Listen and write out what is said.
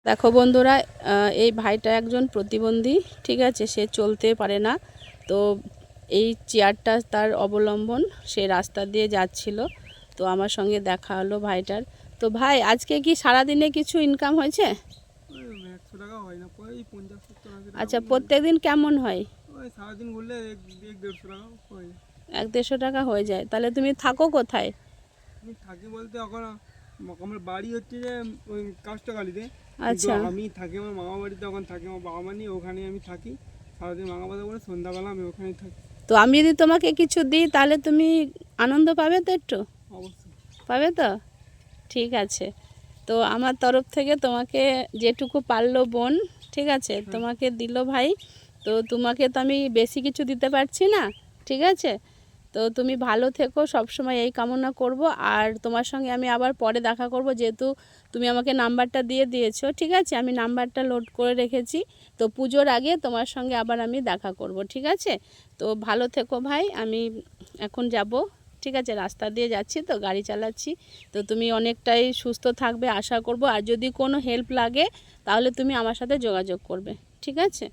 দেখো বন্ধুরা, এই ভাইটা একজন প্রতিবন্ধী, ঠিক আছে। সে চলতে পারে না, তো এই চেয়ারটা তার অবলম্বন। সে রাস্তা দিয়ে যাচ্ছিল, তো আমার সঙ্গে দেখা হলো ভাইটার। তো ভাই, আজকে কি সারাদিনে কিছু ইনকাম হয়েছে? ওই 100 টাকা হয় না, ওই 50-70-80 টাকা আচ্ছা, মতো হয়। প্রত্যেক দিন কেমন হয়? ওই সারাদিন ঘুরলে 100-150 টাকা হয়। 100-150 টাকা হয়ে যায়? তাহলে তুমি থাকো কোথায়? আমি থাকি বলতে এখন আমার বাড়ি হচ্ছে যে ওই কাস্টকালিতে, কিন্তু আচ্ছা, আমি থাকি আমার মামা বাড়িতে। ওখানে থাকি আমার বাবা মা নিয়ে, ওখানে আমি থাকি সারাদিন। মামা বাড়ি করে সন্ধ্যাবেলা আমি ওখানেই থাকি। তো আমি যদি তোমাকে কিছু দিই তাহলে তুমি আনন্দ পাবে তো একটু? অবশ্যই। পাবে তো? ঠিক আছে। তো আমার তরফ থেকে তোমাকে যেটুকু পারলো বোন, ঠিক আছে, হ্যাঁ, তোমাকে দিল ভাই। তো তোমাকে তো আমি বেশি কিছু দিতে পারছি না, ঠিক আছে। তো তুমি ভালো থেকো, সবসময় এই কামনা করব। আর তোমার সঙ্গে আমি আবার পরে দেখা করব, যেহেতু তুমি আমাকে নাম্বারটা দিয়ে দিয়েছো, ঠিক আছে। আমি নাম্বারটা লোড করে রেখেছি। তো পুজোর আগে তোমার সঙ্গে আবার আমি দেখা করব, ঠিক আছে। তো ভালো থেকো ভাই, আমি এখন যাব, ঠিক আছে। রাস্তা দিয়ে যাচ্ছি, তো গাড়ি চালাচ্ছি। তো তুমি অনেকটাই সুস্থ থাকবে আশা করব। আর যদি কোনো হেল্প লাগে তাহলে তুমি আমার সাথে যোগাযোগ করবে, ঠিক আছে।